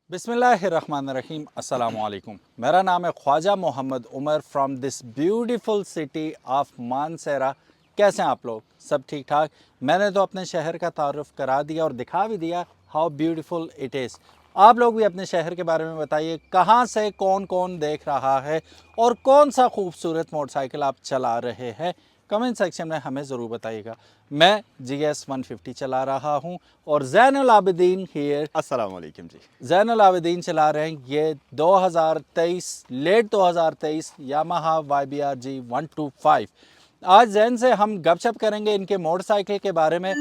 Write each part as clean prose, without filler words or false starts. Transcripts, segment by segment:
बिस्मिल्लाहिर्रहमानिर्रहीम अस्सलामु अलैकुम। मेरा नाम है Khawaja Mohammad Umar from this beautiful city of Mansehra. कैसे हैं आप लोग? सब ठीक ठाक? मैंने तो अपने शहर का तारुफ करा दिया और दिखा भी दिया हाउ ब्यूटीफुल इट इज़। आप लोग भी अपने शहर के बारे में बताइए, कहाँ से कौन कौन देख रहा है और कौन सा खूबसूरत मोटरसाइकिल आप चला रहे हैं। कमेंट सेक्शन में हमें ज़रूर बताइएगा। मैं GS 150 चला रहा हूँ और ज़ैनुल आबिदीन हियर। अस्सलाम वालेकुम जी। ज़ैनुल आबिदीन चला रहे हैं ये 2023 लेट 2023 यामाहा YBR G 125। आज जैन से हम गपशप करेंगे इनके मोटरसाइकिल के बारे में।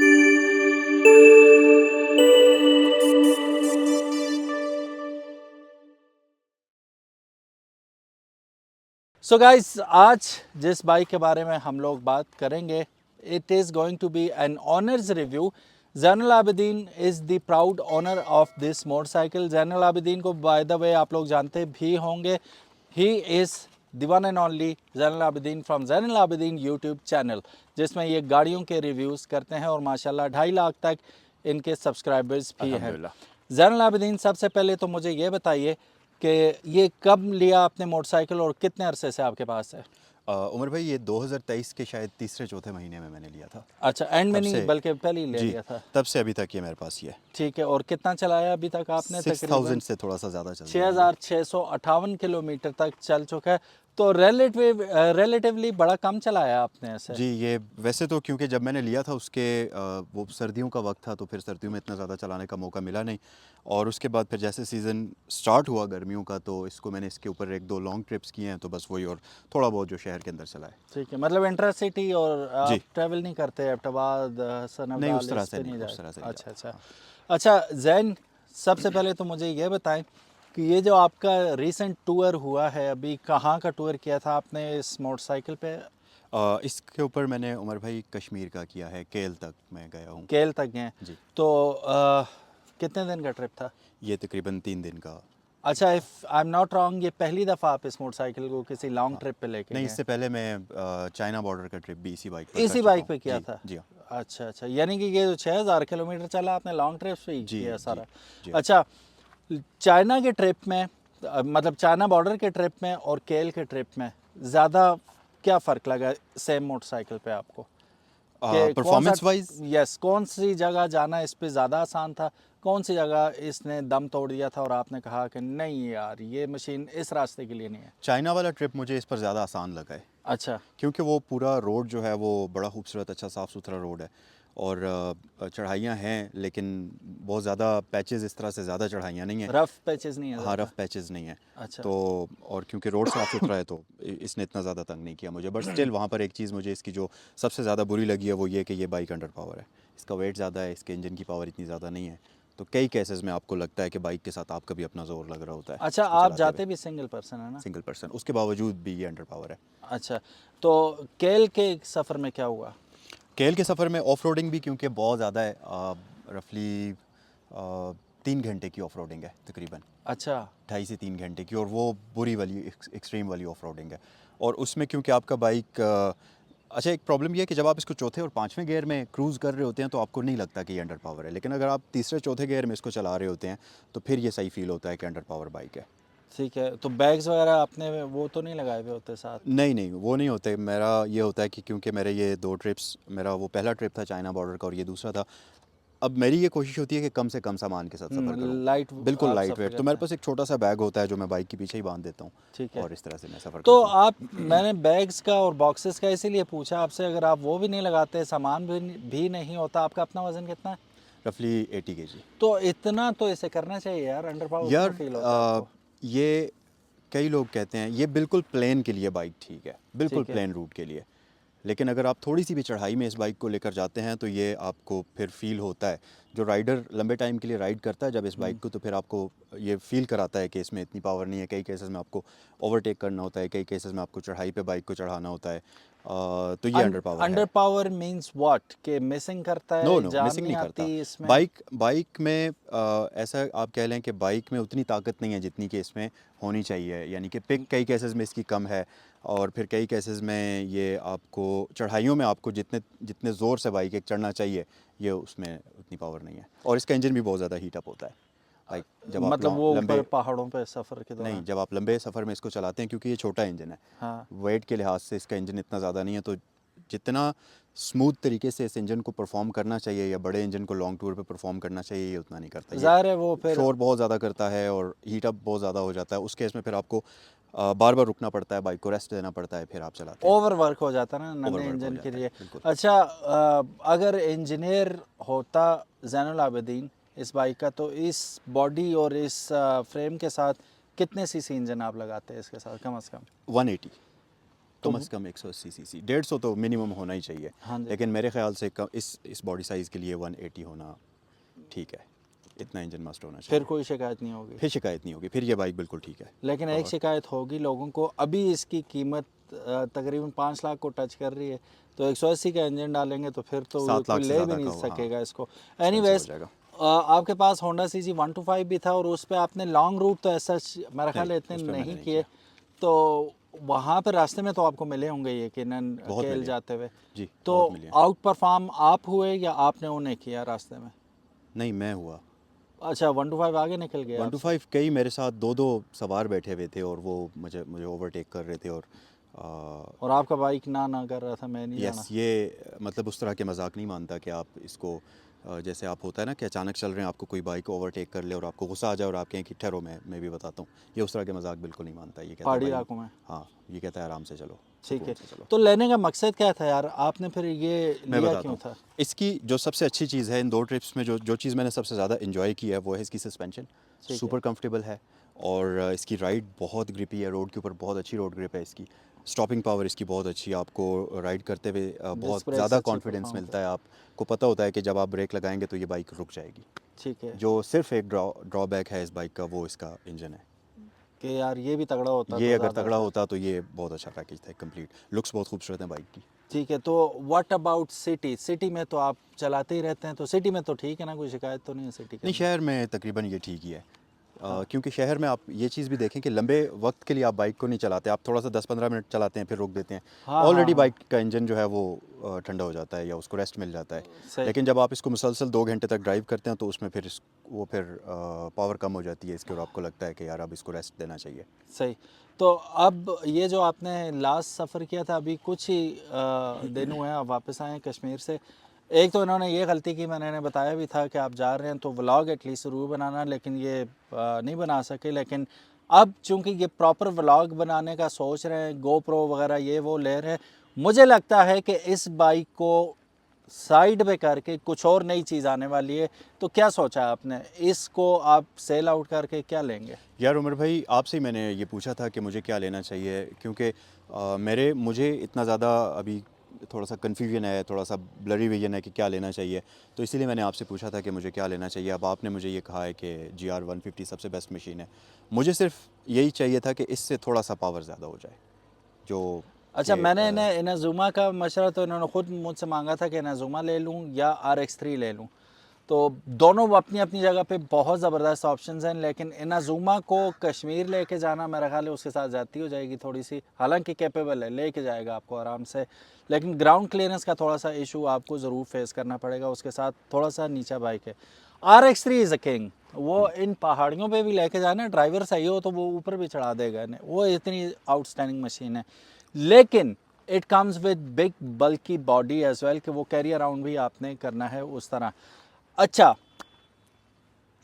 सो गाइस, आज जिस बाइक के बारे में हम लोग बात करेंगे, it is going to be an owner's review. Zainul Abidin is the proud owner of this motorcycle. Zainul Abidin को बाय द वे आप लोग जानते भी होंगे। He is the one and only Zainul Abidin from Zainul Abidin YouTube channel, जिसमें ये गाड़ियों के रिव्यूज़ करते हैं और माशाल्लाह 2.5 लाख तक इनके सब्सक्राइबर्स भी हैं। अल्हम्दुलिल्लाह। ज़ैनुल आबिदीन, सबसे पहले तो मुझे ये बताइए कि ये कब लिया आपने मोटरसाइकिल और कितने अरसे से आपके पास है? उमर भाई, ये 2023 के शायद तीसरे चौथे महीने में मैंने लिया था। अच्छा, एंड में तब नहीं से बल्कि पहले ही ले जी, लिया था। तब से अभी तक ये मेरे पास ही है। ठीक है, और कितना चलाया अभी तक आपने? 6000 तकरीबन से थोड़ा सा ज़्यादा चल गया है ये। 6,658 किलोमीटर तक चल चुका है। तो रिलेटिवली बड़ा कम चलाया आपने ऐसे। जी, ये वैसे तो क्योंकि जब मैंने लिया था उसके वो सर्दियों का वक्त था, तो फिर सर्दियों में इतना ज़्यादा चलाने का मौका मिला नहीं। और उसके बाद फिर जैसे सीज़न स्टार्ट हुआ गर्मियों का, तो इसको मैंने इसके ऊपर एक दो लॉन्ग ट्रिप्स किए हैं, तो बस वही और थोड़ा बहुत जो शहर के अंदर चला है। ठीक है, मतलब इंटरसिटी और आप जी, ट्रैवल नहीं करते? एबटाबाद, हसन नहीं अब्दाल, उस तरह इस से पे नहीं, नहीं उस जाए? तरह से नहीं अच्छा जाता। अच्छा। हाँ। अच्छा जैन, सबसे पहले तो मुझे ये बताएं कि ये जो आपका रीसेंट टूर हुआ है, अभी कहाँ का टूर किया था आपने इस मोटरसाइकिल पे? इसके ऊपर मैंने उमर भाई कश्मीर का किया है, केल तक मैं गया हूँ। केल तक गए? जी, तो कितने दिन का ट्रिप था? ये तकरीबन 3 दिन का। अच्छा, if I am not wrong, ये पहली दफ़ा आप इस मोटरसाइकिल को किसी लॉन्ग हाँ, ट्रिप पे लेके नहीं गए? इससे पहले मैं चाइना बॉर्डर का ट्रिप भी इसी बाइक पर कर इसी चुका बाइक हूँ। पे किया जी, था? जी हाँ। अच्छा अच्छा, यानी कि ये जो 6,000 किलोमीटर चला आपने लॉन्ग ट्रिप पे ही जी, किया जी, सारा? जी हाँ। अच्छा, चाइना के ट्रिप में मतलब चाइना बॉर्डर के ट्रिप में और केल के ट्रिप में ज़्यादा क्या फ़र्क लगा सेम मोटरसाइकिल पे आपको? कि कौन सा, परफॉर्मेंस वाइज यस, कौन सी जगह जाना इस पे ज़्यादा आसान था? कौन सी जगह इसने दम तोड़ दिया था और आपने कहा कि नहीं यार, ये मशीन इस रास्ते के लिए नहीं है? चाइना वाला ट्रिप मुझे इस पर ज़्यादा आसान लगा है, अच्छा। क्योंकि वो पूरा रोड जो है वो बड़ा खूबसूरत, अच्छा साफ़ सुथरा रोड है। और चढ़ाइयाँ हैं, लेकिन बहुत ज़्यादा पैचेस इस तरह से ज़्यादा चढ़ाइयाँ नहीं हैं। रफ पैचेस नहीं है हाँ, ज़्यादा? रफ़ पैचेस नहीं है। अच्छा। तो और क्योंकि रोड साफ़ सुथरा है, तो इसने इतना ज़्यादा तंग नहीं किया मुझे। बट स्टिल वहाँ पर एक चीज़ मुझे इसकी जो सबसे ज़्यादा बुरी लगी है वो ये कि ये बाइक अंडर पावर है। इसका वेट ज़्यादा है, इसके इंजन की पावर इतनी ज़्यादा नहीं है। तो कई केसेस में आपको लगता है कि बाइक के साथ आपका भी अपना ज़ोर लग रहा होता है अच्छा, इसको आप चलाते हुए। जाते भी सिंगल पर्सन है ना? सिंगल पर्सन, उसके बावजूद भी ये अंडर पावर है। अच्छा, तो केल के सफ़र में क्या हुआ? केएल के सफ़र में ऑफ रोडिंग भी क्योंकि बहुत ज़्यादा है, रफली 3 घंटे की ऑफ रोडिंग है तकरीबन। अच्छा। 2.5 से 3 घंटे की, और वो बुरी वाली एक्सट्रीम वाली ऑफ रोडिंग है। और उसमें क्योंकि आपका बाइक अच्छा, एक प्रॉब्लम ये है कि जब आप इसको चौथे और पाँचवें गियर में क्रूज़ कर रहे होते हैं तो आपको नहीं लगता कि ये अंडर पावर है, लेकिन अगर आप तीसरे चौथे गियर में इसको चला रहे होते हैं तो फिर ये सही फील होता है कि अंडर पावर बाइक है। ठीक है, तो बैग्स वगैरह आपने वो तो नहीं लगाए हुए होते साथ? नहीं नहीं, वो नहीं होते। मेरा ये होता है कि क्योंकि मेरे ये 2 ट्रिप्स, मेरा वो पहला ट्रिप था चाइना बॉर्डर का और ये दूसरा था। अब मेरी ये कोशिश होती है कि कम से कम सामान के साथ सफ़र करूँ। लाइट बिल्कुल आप लाइट सफ़र वेट, तो मेरे करते हैं? पास एक छोटा सा बैग होता है जो मैं बाइक के पीछे ही बांध देता हूँ, ठीक है। और इस तरह से मैं सफ़र तो करता हूँ। आप, मैंने बैग्स का और बॉक्सेस का इसीलिए पूछा आपसे, अगर आप वो भी नहीं लगाते, सामान भी नहीं होता, आपका अपना वज़न कितना है? रफली 80 kg। तो इतना तो इसे करना चाहिए यार, अंडर पावर क्यों यार फील होता है आपको? ये कई लोग कहते हैं ये बिल्कुल प्लेन के लिए बाइक ठीक है, बिल्कुल ठीक है। प्लेन रूट के लिए। लेकिन अगर आप थोड़ी सी भी चढ़ाई में इस बाइक को लेकर जाते हैं तो ये आपको फिर फील होता है। जो राइडर लंबे टाइम के लिए राइड करता है जब इस बाइक को, तो फिर आपको ये फील कराता है कि इसमें इतनी पावर नहीं है। कई केसेस में आपको ओवरटेक करना होता है, कई केसेस में आपको चढ़ाई पे बाइक को चढ़ाना होता है। तो ये अंडर पावर अंडर है। Power means what? कि मिसिंग करता नो है, नो, जान मिसिंग नहीं नहीं करता। आती इसमें? बाइक बाइक में ऐसा आप कह लें कि बाइक में उतनी ताकत नहीं है जितनी कि इसमें होनी चाहिए। यानी कि पिक कई केसेस में इसकी कम है, और फिर कई केसेस में ये आपको चढ़ाइयों में आपको जितने जितने ज़ोर से बाइक एक चढ़ना चाहिए, ये उसमें उतनी पावर नहीं है। और इसका इंजन भी बहुत ज़्यादा हीट अप होता है। लाइक जब आप मतलब वो लंबे ऊपर पहाड़ों पे सफ़र के नहीं दौरान। जब आप लंबे सफ़र में इसको चलाते हैं, क्योंकि ये छोटा इंजन है, हाँ वेट के लिहाज से इसका इंजन इतना ज़्यादा नहीं है, तो जितना स्मूथ तरीके से इस इंजन को परफॉर्म करना चाहिए या बड़े इंजन को लॉन्ग टूर पे परफॉर्म करना चाहिए, ये उतना नहीं करता। ये ज़ाहिर है वो फिर शोर बहुत ज़्यादा करता है और हीट अप बहुत ज़्यादा हो जाता है। उस केस में फिर आपको बार बार रुकना पड़ता है, बाइक को रेस्ट देना पड़ता है, फिर आप चलाते हैं। ओवर वर्क हो जाता है ना नन्हे ओवरवर्क हो इंजन के जाता है, लिए। बिल्कुल। अच्छा अगर इंजीनियर होता ज़ैनुल आबिदीन इस बाइक का, तो इस बॉडी और इस फ्रेम के साथ कितने सीसी इंजन आप लगाते हैं इसके साथ कम से कम? 180 तो कम से कम 180 सीसी, 150 तो मिनिमम होना ही चाहिए। हाँ जी, लेकिन मेरे ख्याल से इस बॉडी साइज़ के लिए 180 होना ठीक है। इतना इंजन मस्ट होना फिर चाहिए। कोई शिकायत नहीं होगी। फिर शिकायत नहीं होगी, फिर ये बाइक बिल्कुल ठीक है। लेकिन एक और शिकायत होगी लोगों को, अभी इसकी कीमत तकरीबन 5 लाख को टच कर रही है, तो 180 का इंजन डालेंगे तो फिर तो 7 कोई लाख से ले भी ज़्यादा नहीं का हो, हाँ, सकेगा इसको। एक्सपेंसिव हो एनीवेज, जाएगा। आपके पास होंडा सीजी 125 भी था और उस पे आपने लॉन्ग रूट तो ऐसा मेरा ख्याल नहीं, है इतने उस पर मैंने नहीं नहीं किए, किया। तो वहाँ पर रास्ते में तो आपको मिले होंगे यकीनन बहुत केल मिले, जाते हुए, जी, तो बहुत मिले। आउट परफॉर्म आप हुए या आपने उन्हें किया रास्ते में? नहीं, मैं हुआ। अच्छा 125 आगे निकल गया आपसे। 125 कई मेरे साथ दो दो सवार बैठे हुए थे और वो मुझे मुझे ओवरटेक कर रहे थे। और और आपका बाइक ना ना कर रहा था मैं नहीं जाना। यस, ये मतलब उस तरह के मजाक नहीं मानता कि आप इसको जैसे आप होता है ना कि अचानक चल रहे हैं, आपको कोई बाइक ओवरटेक कर ले और आपको गुस्सा आ जाए और आप कहें कि ठहरो, मैं भी बताता हूँ। ये उस तरह के मजाक बिल्कुल नहीं मानता। ये कहता है पहाड़ी भाई, इलाकों में। हाँ, ये कहता है आराम से चलो, ठीक सुकून है, से चलो। तो लेने का मकसद क्या था यार, आपने फिर ये मैं लिया बताता क्यों हूँ, था? इसकी जो सबसे अच्छी चीज़ है इन दो ट्रिप्स में, जो जो चीज़ मैंने सबसे ज़्यादा इन्जॉय की है वो है इसकी सस्पेंशन। ठीक है। सुपर कंफर्टेबल है और इसकी राइड बहुत ग्रिपी है, रोड के ऊपर बहुत अच्छी रोड ग्रिप है इसकी। स्टॉपिंग पावर इसकी बहुत अच्छी है, आपको राइड करते हुए बहुत डिस्क ब्रेक्स ज़्यादा अच्छे कॉन्फिडेंस परफॉर्म मिलता कर। है। आपको पता होता है कि जब आप ब्रेक लगाएंगे तो ये बाइक रुक जाएगी। ठीक है जो सिर्फ एक ड्रॉबैक है इस बाइक का, वो इसका इंजन है। कि यार ये भी तगड़ा होता ये तो अगर ज़्यादा तगड़ा अच्छा। होता तो ये बहुत अच्छा पैकेज था, कंप्लीट लुक्स बहुत खूबसूरत है बाइक की। ठीक है, तो व्हाट अबाउट सिटी? सिटी में तो आप चलाते ही रहते हैं, तो सिटी में तो ठीक है ना, कोई शिकायत तो नहीं है सिटी के नहीं, अंदर? शहर में तकरीबन ये ठीक ही है। हाँ क्योंकि शहर में आप ये चीज़ भी देखें कि लंबे वक्त के लिए आप बाइक को नहीं चलाते, आप थोड़ा सा 10-15 मिनट चलाते हैं फिर रोक देते हैं। हाँ हाँ ऑलरेडी हाँ। बाइक का इंजन जो है वो ठंडा हो जाता है या उसको रेस्ट मिल जाता है। सही लेकिन जब आप इसको मुसलसल 2 घंटे तक ड्राइव करते हैं तो उसमें फिर वो फिर पावर कम हो जाती है इसकी और आपको लगता है कि यार अब इसको रेस्ट देना चाहिए। सही। तो अब ये जो आपने लास्ट सफ़र किया था, अभी कुछ ही दिन हुए हैं आप वापस आए हैं कश्मीर से, एक तो इन्होंने ये गलती की, मैंने बताया भी था कि आप जा रहे हैं तो व्लॉग एटलीस्ट ज़रूर बनाना, लेकिन ये नहीं बना सके। लेकिन अब चूंकि ये प्रॉपर व्लॉग बनाने का सोच रहे हैं, गोप्रो वगैरह ये वो ले रहे हैं, मुझे लगता है कि इस बाइक को साइड पे करके कुछ और नई चीज़ आने वाली है। तो क्या सोचा है आपने, इसको आप सेल आउट करके क्या लेंगे? यार उमर भाई, आपसे ही मैंने ये पूछा था कि मुझे क्या लेना चाहिए, क्योंकि मुझे इतना ज़्यादा अभी थोड़ा सा कन्फ्यूजन है, थोड़ा सा ब्लरी विजन है कि क्या लेना चाहिए। तो इसीलिए मैंने आपसे पूछा था कि मुझे क्या लेना चाहिए। अब आपने मुझे ये कहा है कि GR150 सबसे बेस्ट मशीन है। मुझे सिर्फ यही चाहिए था कि इससे थोड़ा सा पावर ज़्यादा हो जाए, जो अच्छा, कि मैंने इन्हें इनाजुमा का मशवरा तो इन्होंने ख़ुद मुझसे मांगा था कि इनाजुमा ले लूँ या RX3 ले लूँ, तो दोनों अपनी अपनी जगह पे बहुत ज़बरदस्त ऑप्शंस हैं। लेकिन इनाजुमा को कश्मीर लेके जाना मेरा ख्याल है उसके साथ ज़्यादती हो जाएगी थोड़ी सी, हालांकि कैपेबल है, लेके जाएगा आपको आराम से, लेकिन ग्राउंड क्लियरेंस का थोड़ा सा इशू आपको ज़रूर फेस करना पड़ेगा, उसके साथ थोड़ा सा नीचा बाइक है। RX3 इज़ अ किंग, वो इन पहाड़ियों पे भी लेके जाना, ड्राइवर सही हो तो वो ऊपर भी चढ़ा देगा इन्हें, वो इतनी आउटस्टैंडिंग मशीन है। लेकिन it comes with big bulky body as well, कि वो कैरी अराउंड भी आपने करना है उस तरह। अच्छा,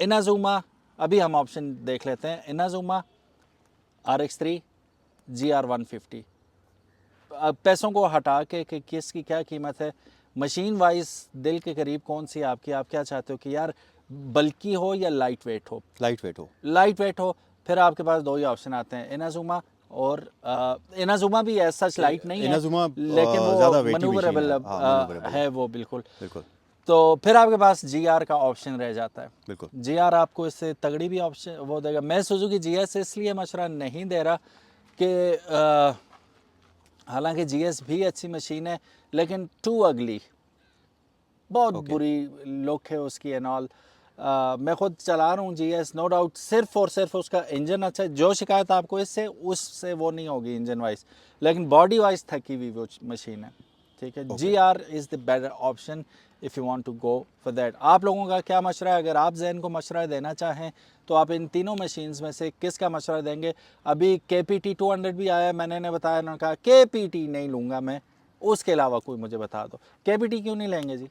इनाजुमा, अभी हम ऑप्शन देख लेते हैं, इनाजुमा, RX3, GR150। अब पैसों को हटा के कि किसकी क्या कीमत है, मशीन वाइज दिल के करीब कौन सी आपकी, आप क्या चाहते हो कि यार बल्कि हो या लाइट वेट हो? लाइट वेट हो। लाइट वेट हो, फिर आपके पास दो ही ऑप्शन आते हैं, इनाजुमा और इनाजुमा भी एज सच लाइट नहीं है, इनाजुमा लेकिन ज़्यादा वो वेटी मशीन मनूवरेबल है, हाँ, मनूवरेबल है वो बिल्कुल। बिल्कुल। तो फिर आपके पास GR का ऑप्शन रह जाता है। बिल्कुल। GR आपको इससे तगड़ी भी ऑप्शन वो देगा। मैं सुजुकी GS इसलिए मशवरा नहीं दे रहा कि हालांकि GS भी अच्छी मशीन है, लेकिन टू अगली, बहुत ओके। बुरी लुक है उसकी एंड ऑल। मैं खुद चला रहा हूँ GS, नो डाउट, सिर्फ और सिर्फ उसका इंजन अच्छा है, जो शिकायत आपको इससे उससे वो नहीं होगी इंजन वाइज, लेकिन बॉडी वाइज थकी हुई वो मशीन है। ठीक है, Okay. GR is the better option if you want to go for that. आप लोगों का क्या मशवरा है? अगर आप जैन को मशवरा देना चाहें तो आप इन तीनों मशीन्स में से किसका मशवरा देंगे? अभी KPT 200 भी आया, मैंने बताया, उन्होंने कहा KPT नहीं लूँगा मैं, उसके अलावा कोई मुझे बता दो। KPT क्यों नहीं लेंगे जी?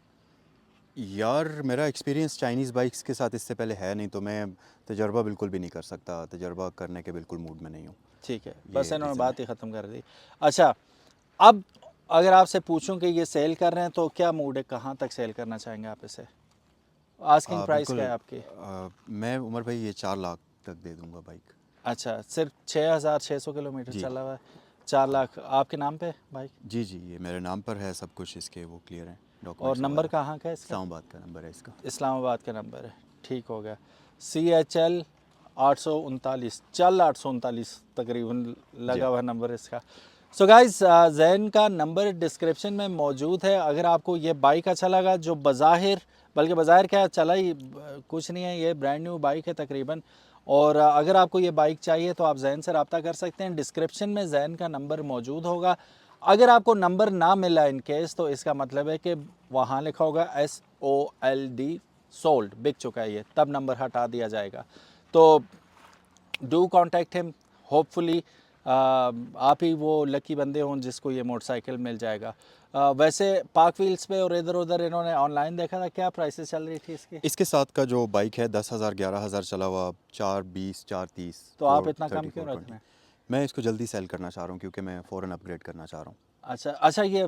यार मेरा एक्सपीरियंस चाइनीज़ बाइक्स के साथ इससे पहले है नहीं, तो मैं तजर्बा बिल्कुल भी नहीं कर सकता, तजर्बा करने के बिल्कुल मूड में नहीं हूँ। ठीक है, ये बस इन्होंने रीज़न बात है। ही ख़त्म कर दी। अच्छा, अब अगर आपसे पूछूं कि ये सेल कर रहे हैं तो क्या मूड है, कहाँ तक सेल करना चाहेंगे आप इसे? आस्किंग प्राइस क्या बिल्कुल है आपकी? मैं उमर भाई ये 4 लाख तक दे दूंगा बाइक। अच्छा, सिर्फ 6,600 किलोमीटर जी चला हुआ है, 4 हाँ लाख आपके नाम पे भाई? जी जी, ये मेरे नाम पर है, सब कुछ इसके वो क्लियर हैं, और डॉक्यूमेंट्स नंबर वगैरह। कहाँ का है इसका? इस्लामाबाद का नंबर है इसका। इस्लामाबाद का नंबर है, ठीक हो गया। CHL 839, चल 839 तकरीबन जी लगा हाँ। हुआ नंबर इसका। सो गाइस, जैन का नंबर डिस्क्रिप्शन में मौजूद है। अगर आपको ये बाइक अच्छा लगा, जो बज़ाहिर, बल्कि बज़ाहिर क्या, चला ही कुछ नहीं है, ये ब्रांड न्यू बाइक है तकरीबन, और अगर आपको ये बाइक चाहिए तो आप जैन से रब्ता कर सकते हैं। डिस्क्रिप्शन में जैन का नंबर मौजूद होगा। अगर आपको नंबर ना मिला इन केस, तो इसका मतलब है कि वहाँ लिखा होगा SOLD, सोल्ड, बिक चुका है ये, तब नंबर हटा दिया जाएगा। तो डू कॉन्टैक्ट हिम, होपफुली आप ही वो लकी बंदे हों जिसको ये मोटरसाइकिल मिल जाएगा। वैसे पार्क व्हील्स पे और इधर उधर इन्होंने ऑनलाइन देखा था, क्या प्राइसेस चल रही थी इसकी? इसके साथ का जो बाइक है 10,000 11,000 चला हुआ, 420 430 तो आप इतना कम 430 क्यों रख रहे 420। हैं? मैं इसको जल्दी सेल करना चाह रहा हूँ क्योंकि मैं फ़ौरन अपग्रेड करना चाह रहा हूँ। अच्छा अच्छा, ये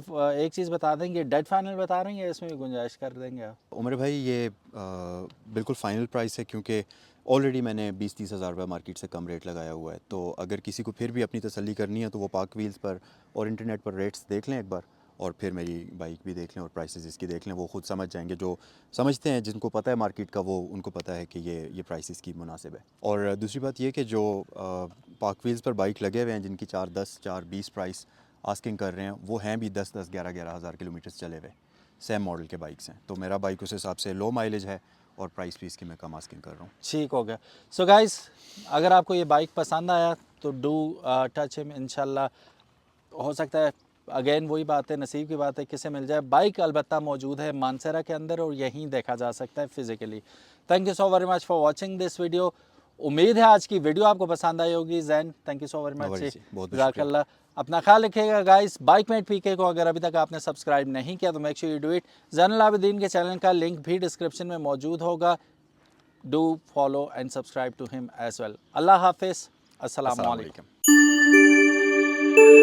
एक चीज़ बता देंगे, डेड फाइनल बता रहे हैं या इसमें भी गुंजाइश कर देंगे आप? उमर भाई ये बिल्कुल फ़ाइनल प्राइस है, क्योंकि ऑलरेडी मैंने 20-30 हज़ार रुपये मार्केट से कम रेट लगाया हुआ है। तो अगर किसी को फिर भी अपनी तसल्ली करनी है तो वो पार्क व्हील्स पर और इंटरनेट पर रेट्स देख लें एक बार, और फिर मेरी बाइक भी देख लें और प्राइसेस इसकी देख लें। वो खुद समझ जाएंगे, जो समझते हैं, जिनको पता है मार्केट का, वो उनको पता है कि ये प्राइस इसकी मुनासिब है। और दूसरी बात ये कि जो पार्क व्हील्स पर बाइक लगे हुए हैं जिनकी 410 420 प्राइस आस्किंग कर रहे हैं, वो हैं भी 10-10 11-11 हज़ार किलोमीटर्स चले हुए, सेम मॉडल के बाइक्स हैं। तो मेरा बाइक उस हिसाब से लो माइलेज है और प्राइस भी इसकी मैं कम आस्किंग कर रहा हूँ। ठीक हो गया। सो गाइस, अगर आपको ये बाइक पसंद आया तो डू टच हिम, इंशाल्लाह हो सकता है, अगेन वही बात है, नसीब की बात है, किसे मिल जाए। बाइक अलबत्ता मौजूद है मानसरा के अंदर और यहीं देखा जा सकता है physically. Thank you so very much for watching this video. उम्मीद है आज की वीडियो आपको पसंद आई होगी। Jain, thank you so very no much जी, वरीज़ जी, बहुत बहुत शुक्रिया। जज़ाकल्लाह। अपना ख्याल रखिएगा गाइस। बाइकमेट PK को अगर अभी तक आपने सब्सक्राइब नहीं किया तो make sure you do it. Zainul Abidin के चैनल का लिंक भी डिस्क्रिप्शन में मौजूद होगा। Do follow and subscribe to him as well. Allah Hafiz. Assalamu अस्सलाम alaikum. वालेकुम।